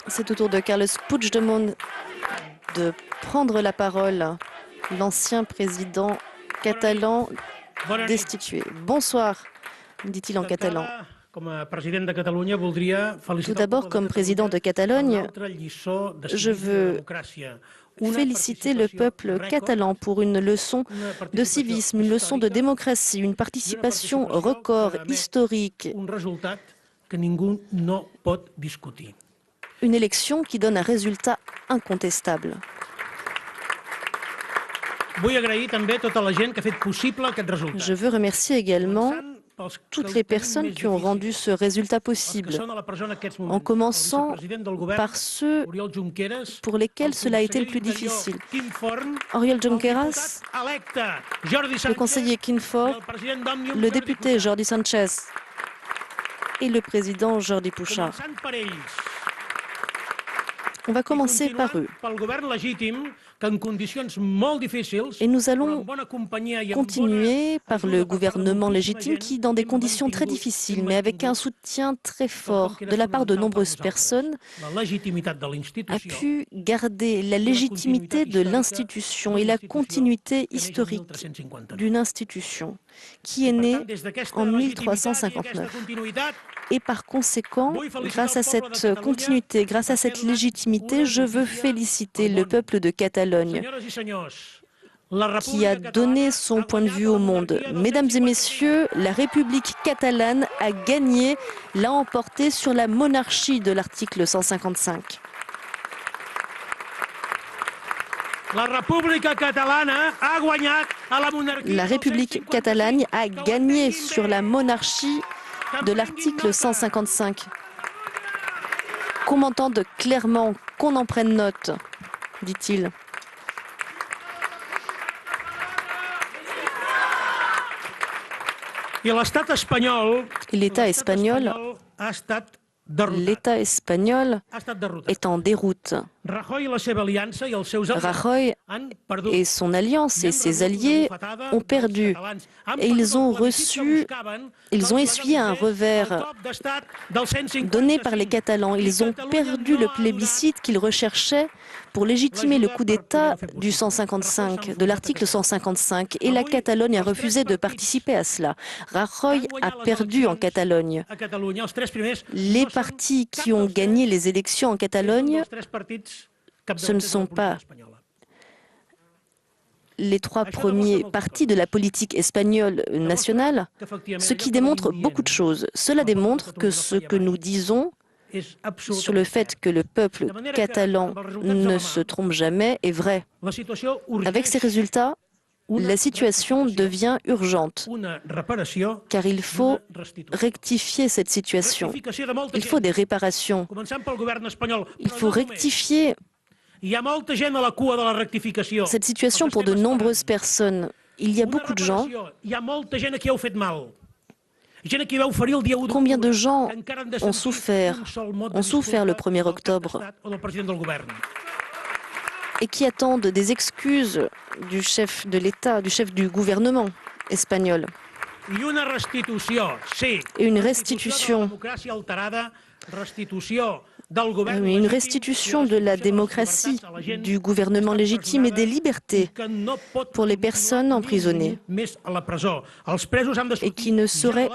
C'est au tour de Carles Puigdemont de prendre la parole, l'ancien président catalan destitué. Bonsoir, dit-il en catalan. Tout d'abord, comme président de Catalogne, je veux féliciter le peuple catalan pour une leçon de civisme, une leçon de démocratie, une participation record, historique. Une élection qui donne un résultat incontestable. Je veux remercier également toutes les personnes qui ont rendu ce résultat possible, en commençant par ceux pour lesquels cela a été le plus difficile. Oriol Junqueras, le conseiller Quim Forn, le député Jordi Sánchez et le président Jordi Cuixart. On va commencer par eux. Et nous allons continuer par le gouvernement légitime qui, dans des conditions très difficiles, mais avec un soutien très fort de la part de nombreuses personnes, a pu garder la légitimité de l'institution et la continuité historique d'une institution qui est née en 1359. Et par conséquent, grâce à cette continuité, grâce à cette légitimité, je veux féliciter le peuple de Catalogne qui a donné son point de vue au monde. Mesdames et messieurs, la République catalane a gagné, l'a emporté sur la monarchie de l'article 155. La République catalane a gagné sur la monarchie de l'article 155. Qu'on m'entende clairement, qu'on en prenne note, dit-il. Et l'État espagnol est en déroute. Rajoy et son alliance et ses alliés ont perdu et ils ont essuyé un revers donné par les Catalans. Ils ont perdu le plébiscite qu'ils recherchaient pour légitimer le coup d'État du 155, de l'article 155, et la Catalogne a refusé de participer à cela. Rajoy a perdu en Catalogne. Les partis qui ont gagné les élections en Catalogne, ce ne sont pas les trois premiers partis de la politique espagnole nationale, ce qui démontre beaucoup de choses. Cela démontre que ce que nous disons sur le fait que le peuple catalan ne se trompe jamais est vrai. Avec ces résultats, la situation devient urgente, car il faut rectifier cette situation. Il faut des réparations. Il faut rectifier cette situation pour de nombreuses personnes. Il y a beaucoup de gens. Combien de gens ont souffert le 1er octobre et qui attendent des excuses du chef de l'État, du chef du gouvernement espagnol. Et une restitution de la démocratie, du gouvernement légitime et des libertés pour les personnes emprisonnées et qui ne sauraient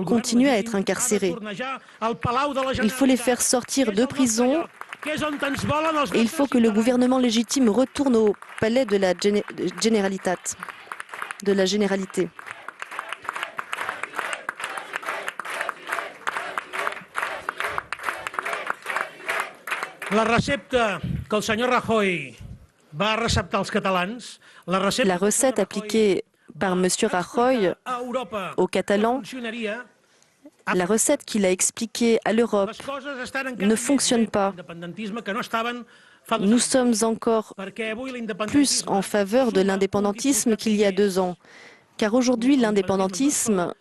continuer à être incarcérées. Il faut les faire sortir de prison et il faut que le gouvernement légitime retourne au palais de la Généralité. La recette appliquée par M. Rajoy aux Catalans, la recette qu'il a expliquée à l'Europe ne fonctionne pas. Nous sommes encore plus en faveur de l'indépendantisme qu'il y a 2 ans, car aujourd'hui l'indépendantisme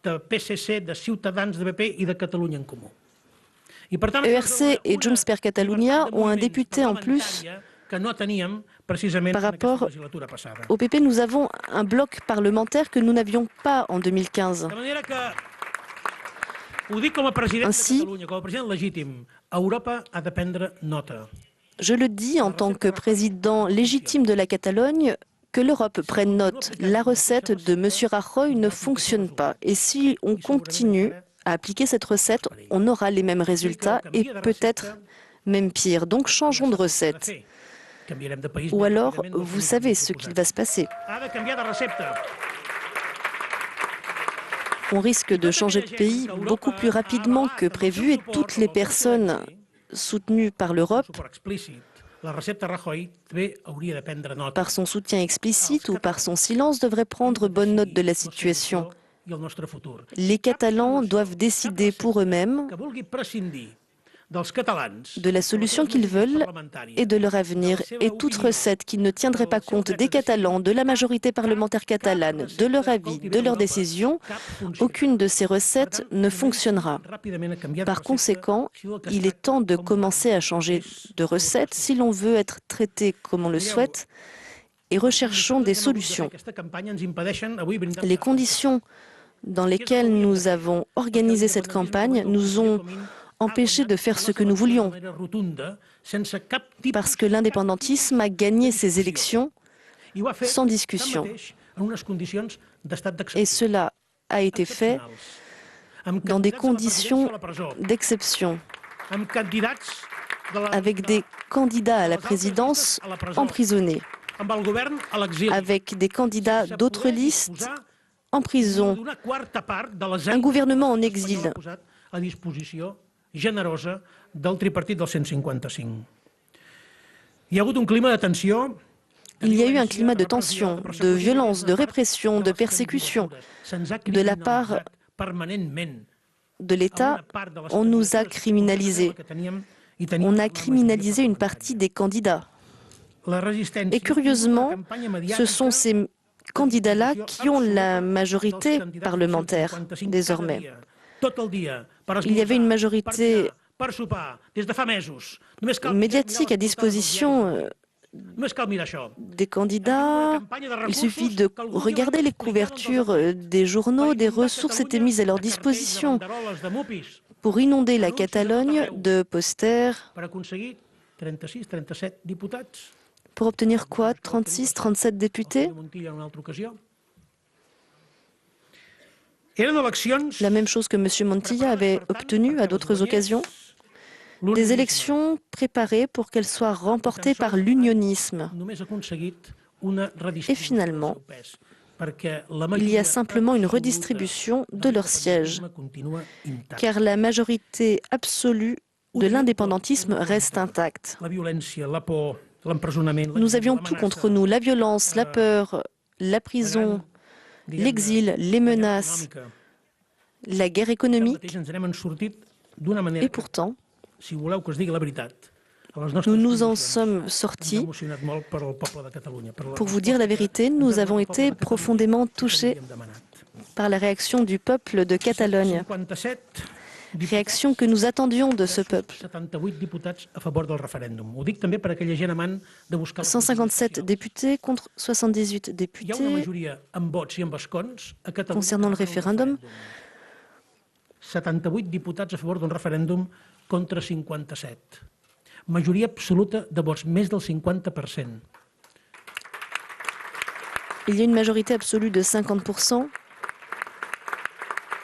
de PSC, de Ciutadans, de PP et de Catalunya en Comú. ERC et Junts per Catalunya ont un député en plus Par rapport au PP, nous avons un bloc parlementaire que nous n'avions pas en 2015. Ainsi, je le dis en tant que président légitime de la Catalogne, que l'Europe prenne note. La recette de M. Rajoy ne fonctionne pas. Et si on continue à appliquer cette recette, on aura les mêmes résultats et peut-être même pire. Donc changeons de recette. Ou alors, vous savez ce qu'il va se passer. On risque de changer de pays beaucoup plus rapidement que prévu et toutes les personnes soutenues par l'Europe, par son soutien explicite ou par son silence, devraient prendre bonne note de la situation. Les Catalans doivent décider pour eux-mêmes de la solution qu'ils veulent et de leur avenir. Et toute recette qui ne tiendrait pas compte des Catalans, de la majorité parlementaire catalane, de leur avis, de leurs décisions, aucune de ces recettes ne fonctionnera. Par conséquent, il est temps de commencer à changer de recette si l'on veut être traité comme on le souhaite et recherchons des solutions. Les conditions dans lesquelles nous avons organisé cette campagne nous ont empêché de faire ce que nous voulions, parce que l'indépendantisme a gagné ces élections sans discussion. Et cela a été fait dans des conditions d'exception, avec des candidats à la présidence emprisonnés, avec des candidats d'autres listes en prison, un gouvernement en exil. Generosa del tripartit del 155. Il y a eu un climat de tension, de violence, de répression, de persécution. De la part de l'État, on nous a criminalisés. On a criminalisé une partie des candidats. Et curieusement, ce sont ces candidats-là qui ont la majorité parlementaire désormais. Il y avait une majorité médiatique à disposition des candidats. Il suffit de regarder les couvertures des journaux, des ressources étaient mises à leur disposition pour inonder la Catalogne de posters. Pour obtenir quoi? 36, 37 députés? La même chose que M. Montilla avait obtenu à d'autres occasions. Des élections préparées pour qu'elles soient remportées par l'unionisme. Et finalement, il y a simplement une redistribution de leurs sièges, car la majorité absolue de l'indépendantisme reste intacte. Nous avions tout contre nous, la violence, la peur, la prison, l'exil, les menaces, la guerre économique. Et pourtant, nous nous en sommes sortis. Pour vous dire la vérité, nous avons été profondément touchés par la réaction du peuple de Catalogne. Réaction que nous attendions de ce peuple. 157 députés contre 78 députés concernant le référendum. 78 diputats a favor d'un référendum contre 57. Majoria absoluta de vots, més del 50%. Il y a une majorité absolue de 50%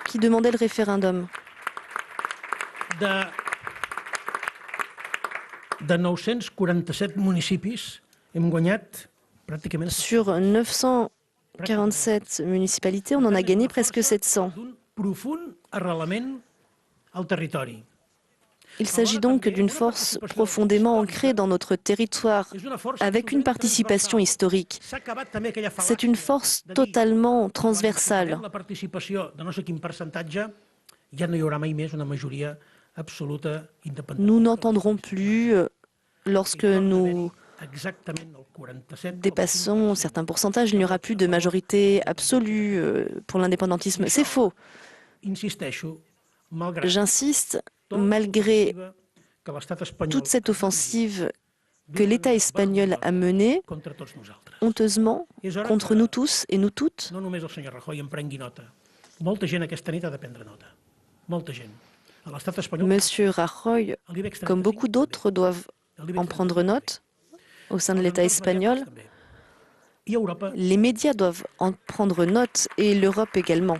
qui demandait le référendum. De 947 municipis, hem guanyat pràcticament... Sur 947 municipalités, on en a gagné presque 700. Profund arrelament al territori. Il s'agit donc d'une force profondément ancrée dans notre territoire, avec une participation historique. C'est une force totalement transversale. Nous n'entendrons plus, lorsque nous dépassons certains pourcentages, il n'y aura plus de majorité absolue pour l'indépendantisme. C'est faux. J'insiste, malgré toute cette offensive que l'État espagnol a mené honteusement contre nous tous et nous toutes. Monsieur Rajoy, comme beaucoup d'autres, doivent en prendre note au sein de l'État espagnol. Les médias doivent en prendre note et l'Europe également.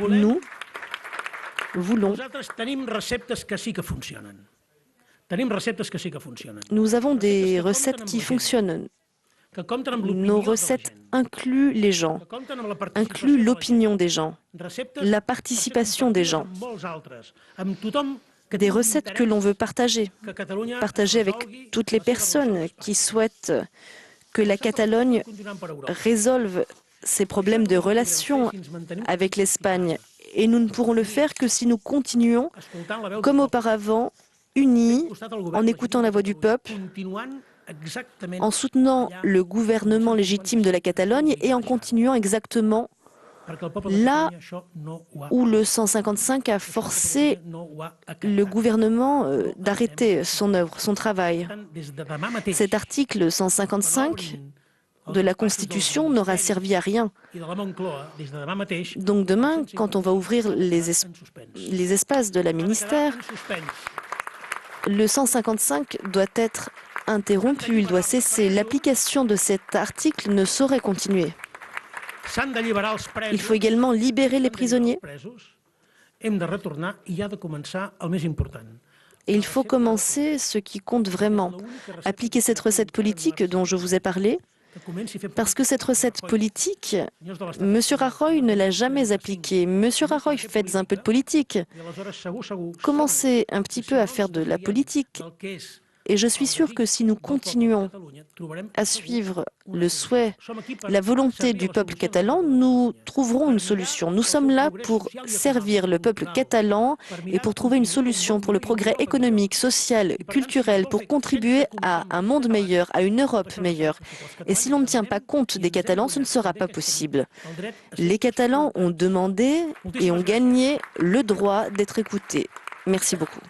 Nous voulons. Nous avons des recettes qui fonctionnent. Nos recettes incluent les gens, incluent l'opinion des gens, la participation des gens. Des recettes que l'on veut partager avec toutes les personnes qui souhaitent que la Catalogne résolve ses problèmes de relations avec l'Espagne. Et nous ne pourrons le faire que si nous continuons, comme auparavant, unis, en écoutant la voix du peuple, en soutenant le gouvernement légitime de la Catalogne et en continuant exactement là où le 155 a forcé le gouvernement d'arrêter son œuvre, son travail. Cet article 155 de la Constitution n'aura servi à rien. Donc demain, quand on va ouvrir les espaces de la ministère, le 155 doit être interrompu, il doit cesser. L'application de cet article ne saurait continuer. Il faut également libérer les prisonniers. Et il faut commencer ce qui compte vraiment, appliquer cette recette politique dont je vous ai parlé, parce que cette recette politique, M. Rajoy ne l'a jamais appliquée. M. Rajoy, faites un peu de politique. Commencez un petit peu à faire de la politique. Et je suis sûr que si nous continuons à suivre le souhait, la volonté du peuple catalan, nous trouverons une solution. Nous sommes là pour servir le peuple catalan et pour trouver une solution pour le progrès économique, social, culturel, pour contribuer à un monde meilleur, à une Europe meilleure. Et si l'on ne tient pas compte des Catalans, ce ne sera pas possible. Les Catalans ont demandé et ont gagné le droit d'être écoutés. Merci beaucoup.